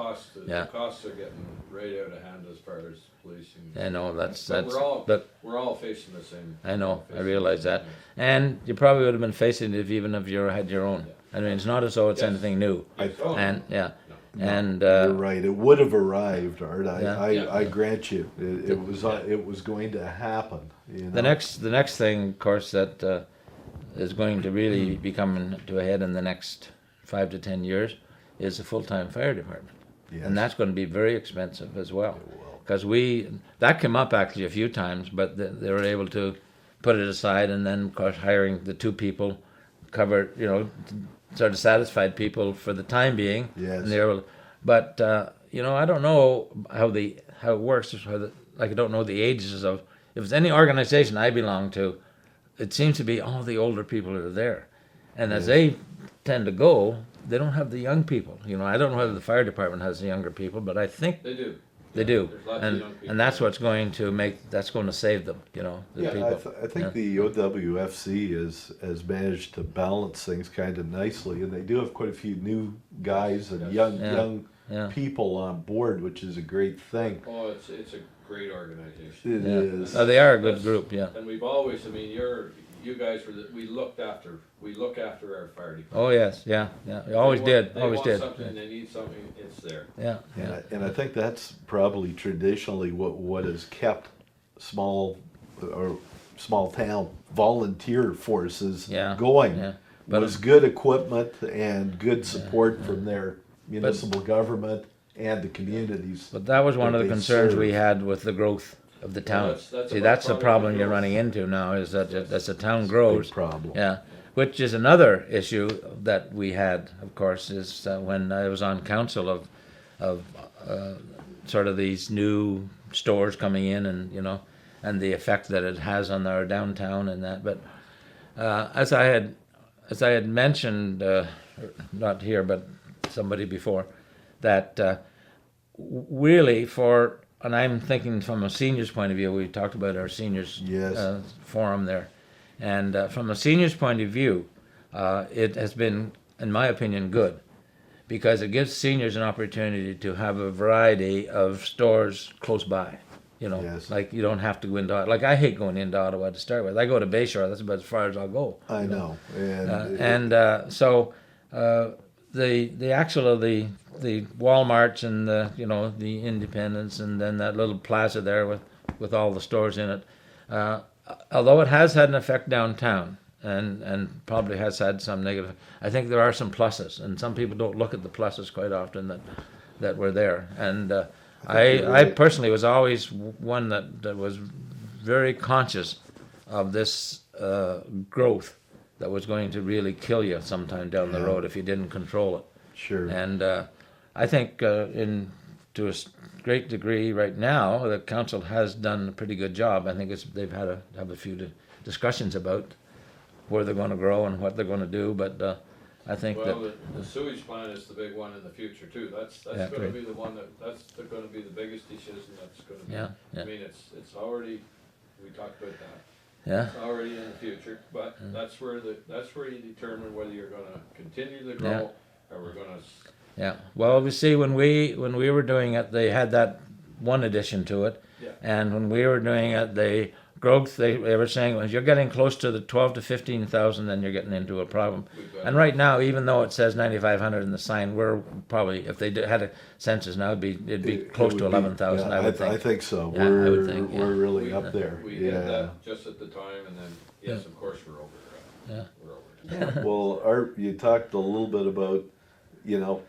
Yeah. The costs are getting right out of hand as far as policing. I know But that's we're but all facing the same. I know, I facing realize the that. same. And you probably would have been facing it even if you had your own. I mean, it's not as though it's Yes. anything new. Oh, And yeah, no. and You're right. It would have arrived, Art. I Yeah. grant you. It was going to happen. You know? the next thing, of course, that is going to really be coming to a head in the next 5 to 10 years is a full-time fire department. Yes. And that's going to be very expensive as well. It will. Because that came up actually a few times, but they were able to put it aside, and then of course hiring the two people covered, sort of satisfied people for the time being. Yes. And they were, but I don't know how it works. Like I don't know the ages of, if it's any organization I belong to, it seems to be all the older people that are there, and as they tend to go, they don't have the young people. I don't know whether the fire department has the younger people, but I think They do. they do, There's lots of and young people. and that's what's going to save them. The Yeah, people. I think the OWFC has managed to balance things kind of nicely, and they do have quite a few new guys and Yes. young Yeah. people on board, which is a great thing. Oh, it's a great organization. It Yeah. is. Oh, they are a good group. Yeah. And we've always, you guys we look after our fire department. Oh yes. Yeah. Yeah. We always did. They Always want did. something, they need something, it's there. Yeah. And, Yeah. and I think that's probably traditionally what has kept small town volunteer forces Yeah, going. yeah. But was good equipment and good support from their municipal government and the communities. But that was one that of the they concerns we serve. had with the growth of the town. that's See, about that's the part of problem the you're growth. running into now, is that as the town Big grows, problem. yeah, which is another issue that we had, of course, is when I was on council of sort of these new stores coming in, and the effect that it has on our downtown and that. But as I had mentioned, not here, but somebody before, that really and I'm thinking from a seniors point of view, we talked about our seniors Yes. forum there, and from a seniors point of view, it has been, in my opinion, good, because it gives seniors an opportunity to have a variety of stores close by. Yes. Like you don't have to go into, like I hate going into Ottawa to start with. I go to Bayshore, that's about as far as I'll go. I know. So the actual of the Walmarts and the Independents, and then that little plaza there with all the stores in it, although it has had an effect downtown and probably has had some negative, I think there are some pluses, and some people don't look at the pluses quite often that were there. And I personally was always one that was very conscious of this growth that was going to really kill you sometime down the road if you didn't control it. Sure. And I think to a great degree right now, the council has done a pretty good job. I think they've had to have a few discussions about where they're going to grow and what they're going to do. But I think Well, that the sewage plant is the big one in the future too. That's Yeah, going great. to be the one that's going to be the biggest decision. That's going to be. Yeah, yeah. I mean, it's already. We talked about that. yeah, It's already in the future, but that's where you determine whether you're going to continue to grow or we're going to. yeah. Well, we see when we were doing it, they had that one addition to it, Yeah. and when we were doing it, they were saying when you're getting close to the 12 to 15,000, then you're getting into a problem. We've got- And right now, even though it says 9,500 in the sign, we're probably, if they had a census now, it'd be close It to would be- 11,000. yeah, I would think. I think so. Yeah, I we're would think, yeah. we're really we, up there. We yeah. hit that just at the time, and then yes, of course we're over. Yeah. We're over. Well, Art, you talked a little bit about,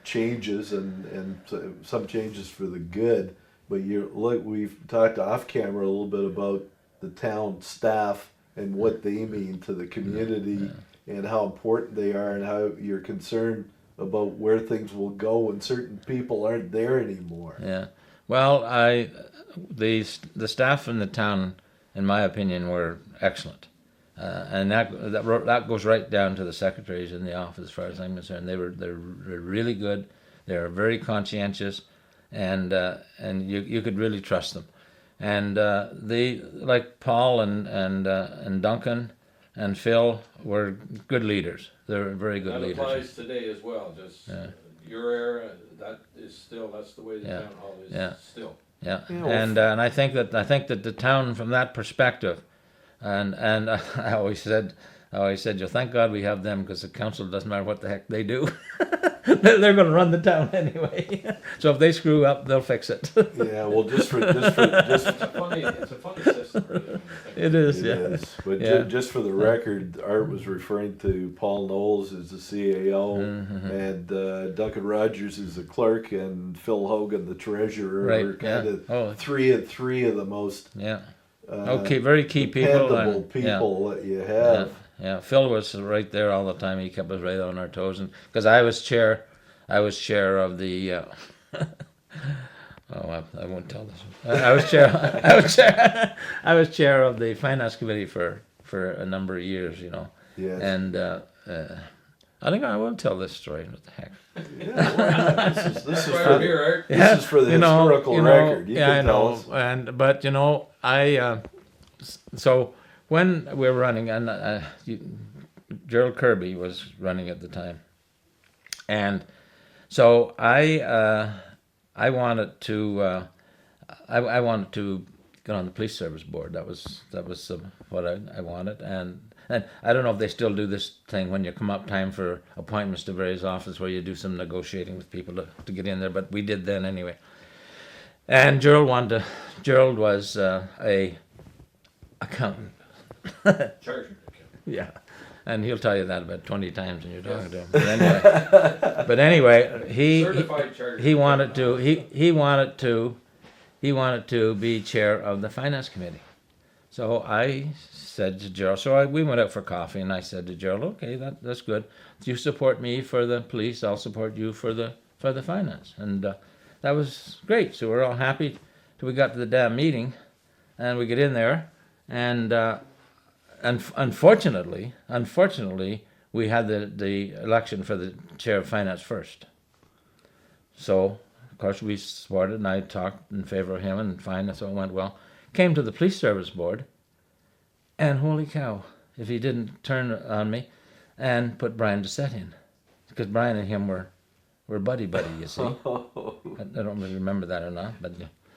changes and some changes for the good, but we've talked off camera a little bit about the town staff and what they mean to the community and how important they are and how you're concerned about where things will go when certain people aren't there anymore. Yeah. Well, the staff in the town, in my opinion, were excellent, and that goes right down to the secretaries in the office, as far as I'm concerned. They're really good. They're very conscientious, and you could really trust them. And they, like Paul and Duncan and Phil, were good leaders. They're very good That leaders. applies today as well. Just your era. That's the way the Yeah. town hall is Yeah. still. Yeah, Yeah, well, and I think that the town, from that perspective, and I always said, thank God we have them, because the council doesn't matter what the heck they do, they're going to run the town anyway. So if they screw up, they'll fix it. Yeah, well, just It's a funny system. Really, when you think It is, It yeah. is. But Yeah. just for the record, Art was referring to Paul Knowles as the CAO, Mm-hmm. and Duncan Rogers is the clerk, and Phil Hogan the treasurer. Right, Are kind yeah. of Oh. three of the most Yeah. Okay, very key people. dependable and- yeah. people that you Yeah, have. yeah. Phil was right there all the time. He kept us right on our toes, and because I was chair of the. I won't tell this one. I was chair. I was chair of the finance committee for a number of years, Yes. and I think I will tell this story. What the heck? Yeah, well, this is That's why for we're here, Art. this is for the historical record. You yeah, can I tell know. us. But so when we were running, and Gerald Kirby was running at the time, and so I wanted to I wanted to get on the police service board. That was what I wanted, and I don't know if they still do this thing when you come up time for appointments to various offices, where you do some negotiating with people to get in there, but we did then anyway. And Gerald was a accountant. Charger. Yeah, and he'll tell you that about 20 times when you're talking to him. But anyway, Certified charter. he wanted to be chair of the finance committee. So I said to Gerald, we went out for coffee, and I said to Gerald, okay, that's good. If you support me for the police, I'll support you for the finance. And that was great. So we're all happy till we got to the damn meeting, and we get in there, and unfortunately, we had the election for the chair of finance first. So, of course, we supported, and I talked in favor of him, and fine, so it went well. Came to the police service board, and holy cow, if he didn't turn on me and put Brian Doucette in. Because Brian and him were buddy, you see. I don't really remember that or not,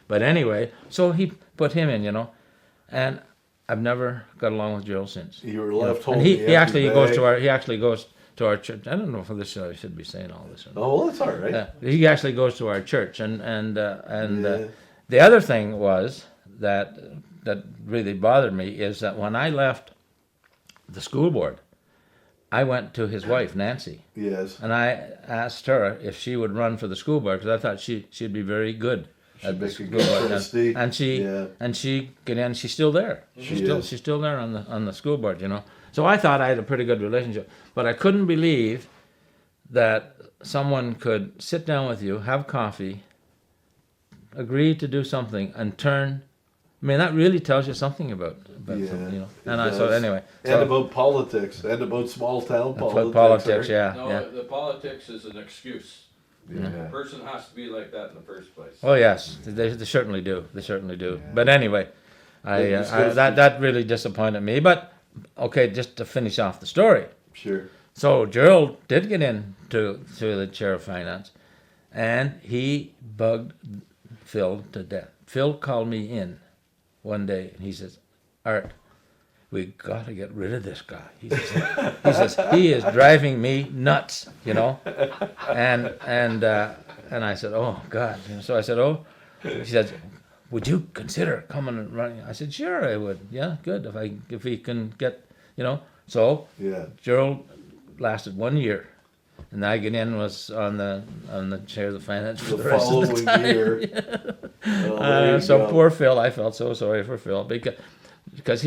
but anyway, so he put him in, and I've never got along with Gerald since. You were left And home. he actually goes to our church. I don't know if this I should be saying all this or not. Oh, well, that's all right. He actually goes to our church, and Yeah. the other thing was that really bothered me is that when I left the school board, I went to his wife Nancy, Yes. and I asked her if she would run for the school board, because I thought she'd be very good at the make a school good board. trustee. And she Yeah. and she got in. She's still there. She is. She's still there on the school board. You know. So I thought I had a pretty good relationship, but I couldn't believe that someone could sit down with you, have coffee, agree to do something, and turn. I mean, that really tells you something about Yeah, something, you know. it And I so does. anyway. And about politics, and about small town politics. Politics, right? yeah, No, yeah. the politics is an excuse. Yeah. A person has to be like that in the first place. Oh yes, they certainly do. They certainly do. Yeah. But anyway, This goes to- that really disappointed me. But okay, just to finish off the story. Sure. So Gerald did get in to the chair of finance, and he bugged Phil to death. Phil called me in one day, and he says, "Art, we got to get rid of this guy." He says he is driving me nuts, you know. And I said, "Oh God." So I said, "Oh," she said, "Would you consider coming and running?" I said, "Sure, I would. Yeah, good. If we can get, you know." So Yeah. Gerald lasted 1 year, and I get in was on the chair of the finance for The the rest of the following time. year. Well, there you So go. poor Phil, I felt so sorry for Phil because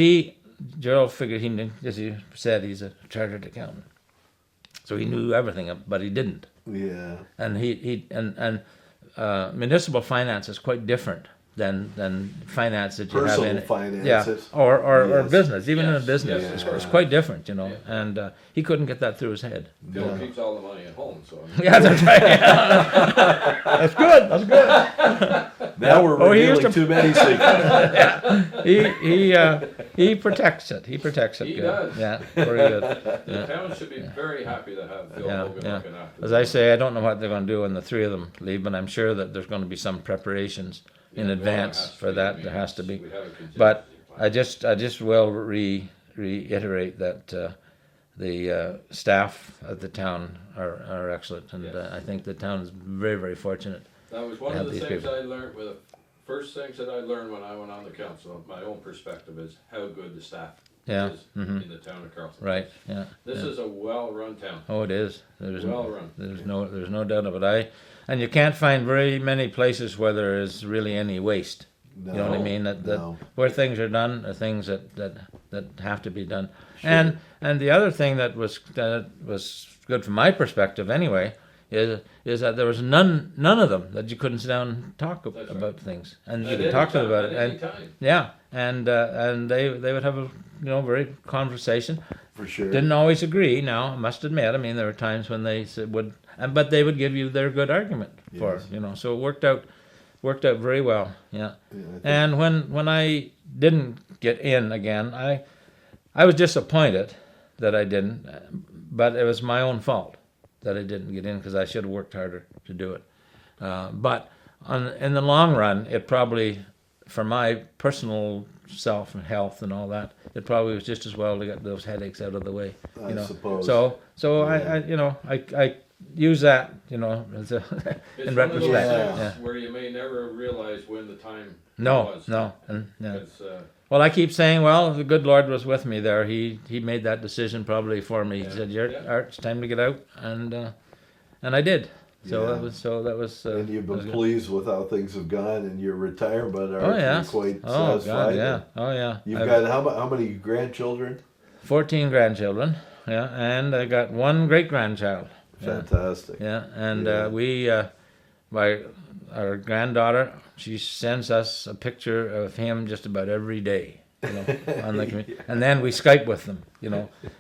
Gerald figured he knew, as he said, he's a chartered accountant, so he knew everything, but he didn't. Yeah. And municipal finance is quite different than finance that you Personal have in finances. yeah, or Yes. business. Even in a Yes, business, yes, it's yeah. quite different, you know. Yeah. And he couldn't get that through his head. Bill Yeah. keeps all the money at home, so. Yeah, that's right. That's good. That's good. Now we're Oh, he used revealing to- too many secrets. He protects it. He protects it. He good. does. Yeah, very good. The Yeah. town should be very happy to have Phil Yeah, Hogan yeah. looking after As them. I say, I don't know what they're going to do when the three of them leave, but I'm sure that there's going to be some preparations in Yeah, well, advance it has to for be. that. I mean, There has to be. we have a contingency But plan. I just will reiterate that the staff at the town are excellent, and Yes. I think the town is very, very fortunate. That was one have of the these things people. I learned with the first things that I learned when I went on the council. My own perspective is how good the staff Yeah. is Hmm. in the town of Carlton. Right. Yeah. This yeah. is a well-run town. Oh, it is. There's Well run. there's no doubt of it. And you can't find very many places where there is really any waste. No. You know what I mean? That No. where things are done are things that have to be done. And the other thing that was good from my perspective anyway is that there was none of them that you couldn't sit down and talk That's right. about things, and you At could any talk to them time- about it. at any And time. yeah, and they would have a very conversation. For sure. Didn't always agree. Now, I must admit. I mean, there were times when they but they would give you their good argument for Yes. it. So it worked out very well. Yeah. Yeah, I think- And when I didn't get in again, I was disappointed that I didn't, but it was my own fault that I didn't get in because I should have worked harder to do it. But in the long run, it probably, for my personal self and health and all that, it probably was just as well to get those headaches out of the way. I suppose. So Yeah. I use that as a, It's in one of those retrospect. things Yeah. where you may never realize when the time No, was. and yeah. It's, Well, I keep saying, well, the good Lord was with me there. He made that decision probably for me. He Yeah, said, yeah. Art, it's time to get out," and I did. So Yeah. that was. And you've that was been good. pleased with how things have gone, and your retirement are Oh yeah. quite Oh satisfied. God, yeah. Oh yeah. You've I've got how many grandchildren? 14 grandchildren. Yeah, and I got one great grandchild. Yeah. Fantastic. Yeah, and Yeah. our granddaughter, she sends us a picture of him just about every day, on the and then we Skype with them,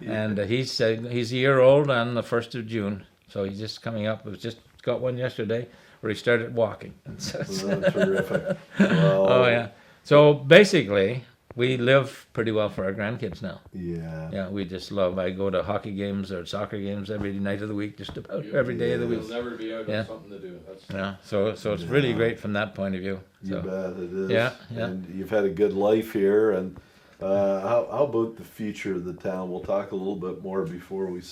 and he's a year old on the 1st of June, so he's just coming up. We've just got one yesterday where he started walking. And so, Oh, terrific. Well, oh yeah. So basically, we live pretty well for our grandkids now. Yeah. Yeah, we just love. I go to hockey games or soccer games every night of the week, just about every day of the Yeah. week. You'll never be out Yeah. of something to do. That's Yeah, so it's really Yeah. great from that point of view. You So bet it is. Yeah, yeah. And you've had a good life here. And how about the future of the town? We'll talk a little bit more before we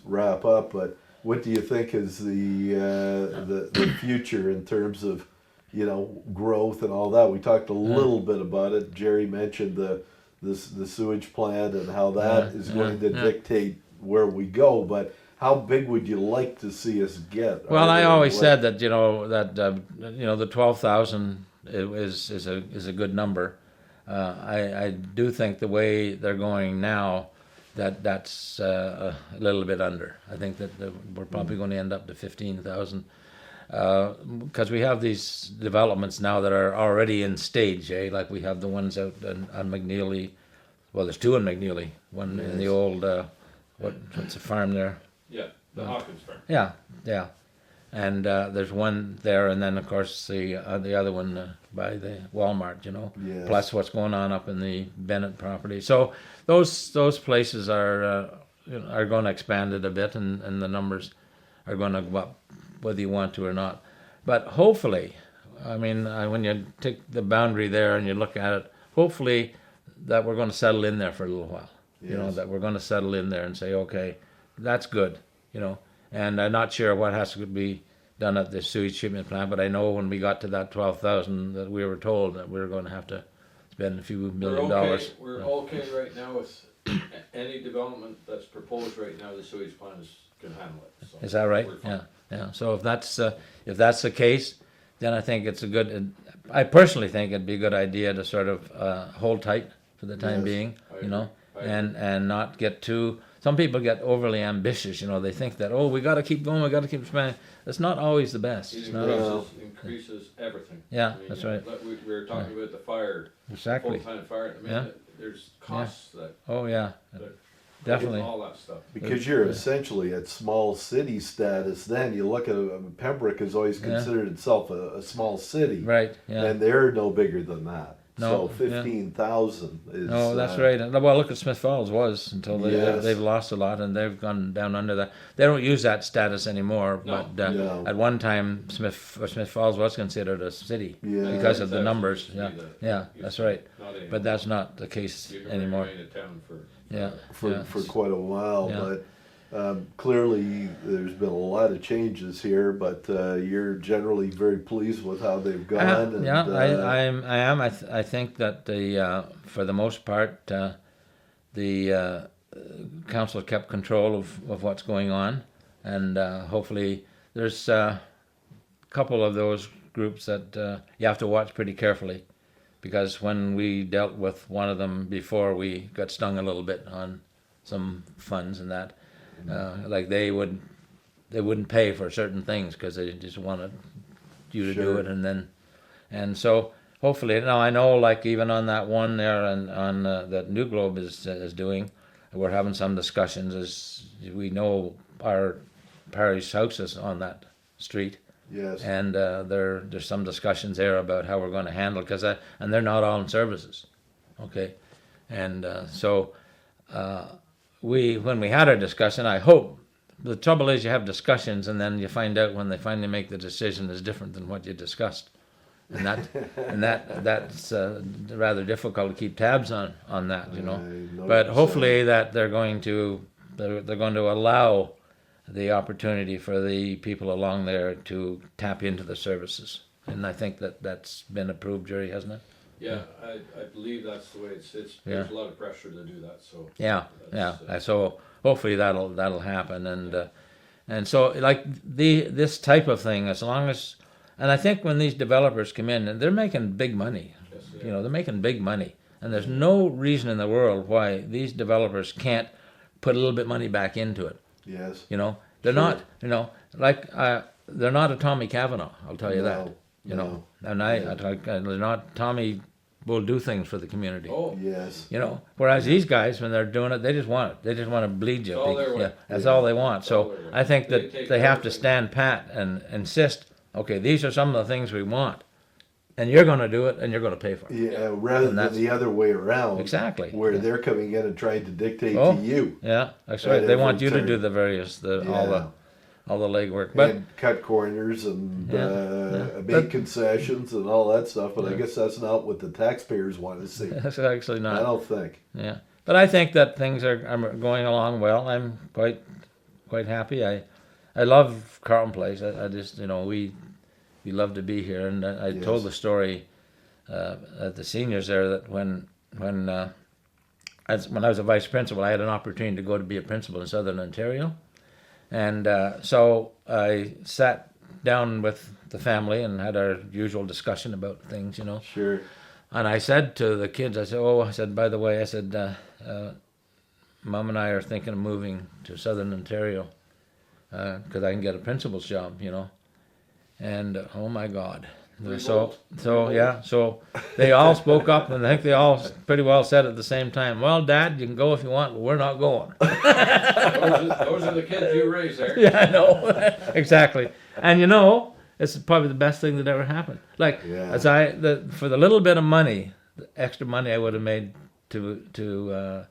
wrap up. But what do you think is the future in terms of growth and all that? We talked a little bit about it. Jerry mentioned the sewage plant and how that Yeah, is yeah, going to yeah. dictate where we go. But How big would you like to see us get? Well, I Or always what- said that the 12,000 is a good number. I do think the way they're going now, that's a little bit under. I think that we're probably going to end up to 15,000 because we have these developments now that are already in stage. Like we have the ones out on McNeely. Well, there's two in McNeely. One in the old what's the farm there? Yeah, the Hawkins farm. Yeah, yeah. And there's one there, and then of course the other one by the Walmart, Yes. plus what's going on up in the Bennett property. So those places are going to expand it a bit, and the numbers are going to go up, whether you want to or not. But hopefully, I mean, when you take the boundary there and you look at it, hopefully that we're going to settle in there for a little while. Yes. That we're going to settle in there and say, okay, that's good, And I'm not sure what has to be done at the sewage treatment plant, but I know when we got to that 12,000 that we were told that we were going to have to spend a few $1 million. We're okay right now with any development that's proposed right now. The sewage plant can handle it. So Is that right? we're fine. Yeah. So if that's the case, then I think it's a good. I personally think it'd be a good idea to sort of hold tight for the time Yes. being, I agree. and not get too. Some people get overly ambitious. They think that we got to keep going, we got to keep expanding. It's not always the best. It It's not always, increases everything. Yeah, that's right. We were talking about the fire, exactly. full-time fire. I mean, Yeah. there's costs that Oh yeah, that definitely. all that stuff. Because you're essentially at small city status. Then you look at Pembroke has always Yeah. considered itself a small city, Right. Yeah. and they're no bigger than that. No, So 15,000 is. No, that's right. And, well, look at Smith Falls was until Yes. they've lost a lot and they've gone down under that. They don't use that status anymore, No. but No. at one time Smith Falls was considered a city Yeah. because of the Exactly. numbers. Used to Yeah, be the- yeah, used that's to- right. Not anymore. But that's not the case You can anymore. remain in town for Yeah, for, yeah. for quite a while, Yeah. but clearly there's been a lot of changes here, but you're generally very pleased with how they've gone. And, yeah, I am. I think that for the most part, the council kept control of what's going on, and hopefully there's a couple of those groups that you have to watch pretty carefully, because when we dealt with one of them before, we got stung a little bit on some funds and that. Like they wouldn't pay for certain things because they just wanted you to do Sure. it, and so hopefully now I know, like even on that one there and on that New Globe is doing, we're having some discussions, as we know our parish house is on that street, yes, and there's some discussions there about how we're going to handle, and they're not all in services, okay, and so. When we had our discussion, I hope the trouble is you have discussions and then you find out when they finally make the decision is different than what you discussed, and that's rather difficult to keep tabs on that, I know But what you're hopefully that they're going to allow the opportunity for the people along there to tap into the services, and I think that's been approved, Jerry, hasn't it? Yeah, I believe that's the way it's there's a lot of pressure to do that, so. Yeah, that's, So hopefully that'll happen, and so like this type of thing, as long as, and I think when these developers come in, and they're making big money, Yes, yeah. they're making big money, and there's no reason in the world why these developers can't put a little bit money back into it. yes. They're not, they're not a Tommy Cavanaugh, I'll tell you that. No, And they're not. Tommy will do things for the community. Oh, yes. Whereas these guys, when they're doing it, they just want it. They just want to bleed you. That's all they want. Yeah, that's Yeah. all they want. That's all So they want. I think They that take they have to everything. stand pat and insist. Okay, these are some of the things we want, and you're going to do it, and you're going to pay for it. Yeah, rather And than that's- the other way around. Exactly. Where Yeah. they're coming in and trying to dictate Oh. to you. Yeah, that's At right. They every want you to turn. do the various, Yeah. all the legwork. But And cut corners and Yeah. make But- concessions and all that stuff, but I Yeah. guess that's not what the taxpayers want to see. that's actually I not. don't think. Yeah, but I think that things are going along well. I'm quite happy. I love Carlton Place. I just we love to be here, and I Yes. told the story at the seniors there that when I was a vice principal, I had an opportunity to go to be a principal in Southern Ontario, And so I sat down with the family and had our usual discussion about things, you know. Sure. And I said to the kids, I said, by the way, I said, Mom and I are thinking of moving to Southern Ontario because I can get a principal's job, you know. And oh my God. So they all spoke up, and I think they all pretty well said at the same time, well, Dad, you can go if you want, but we're not going. Those are the kids you raised there. Yeah, I know. Exactly. And you know, it's probably the best thing that ever happened. Like, Yeah. for the little bit of money, the extra money I would have made to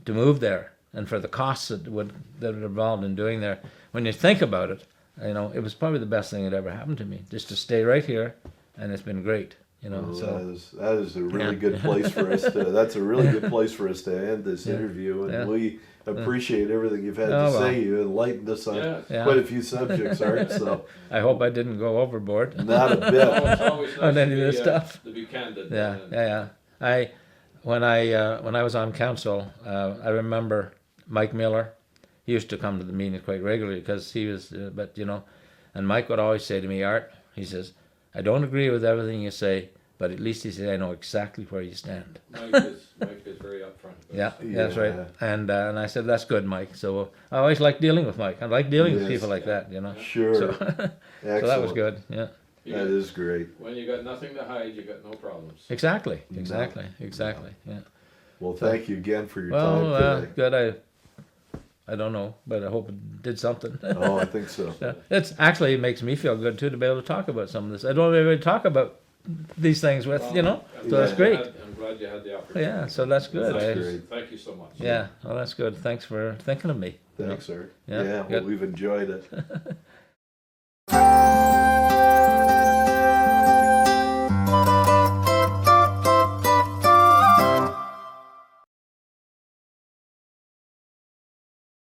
move there, and for the costs that were involved in doing there, when you think about it, you know, it was probably the best thing that ever happened to me, just to stay right here, and it's been great, you know. Well, So that is a really Yeah. good place for us to. That's a really good place for us to end this Yeah. interview, and Yeah. we appreciate everything you've had Oh, to well. say. You enlightened us on Yeah. Yeah. quite a few subjects, Art. So I hope I didn't go overboard. not a Oh, bit. it's always nice On any to of this be, stuff. to be candid. Yeah, and- yeah, yeah. When I was on council, I remember Mike Miller. He used to come to the meetings quite regularly because he was, but you know, and Mike would always say to me, Art, he says, I don't agree with everything you say, but at least he said I know exactly where you stand. Mike is very upfront. about Yeah, stuff. that's right. Yeah. And I said that's good, Mike. So I always like dealing with Mike. I like dealing with Yes. people like that, you know. Sure. So, so Excellent. that was good. Yeah. You That got- is great. When you got nothing to hide, you got no problems. Exactly. No. Exactly. Exactly. Yeah. Well, thank you again for your Well, time today. good. I don't know, but I hope it did something. Oh, I think so. It makes me feel good too to be able to talk about some of this. I don't really talk about these things with, you know. I'm So that's glad great. I'm glad you had the opportunity. Yeah, so that's good. That's I- great. Thank you so much. Yeah, well, that's good. Thanks for thinking of me. you know. Thanks, sir. Yeah, Yeah, well, good. we've enjoyed it.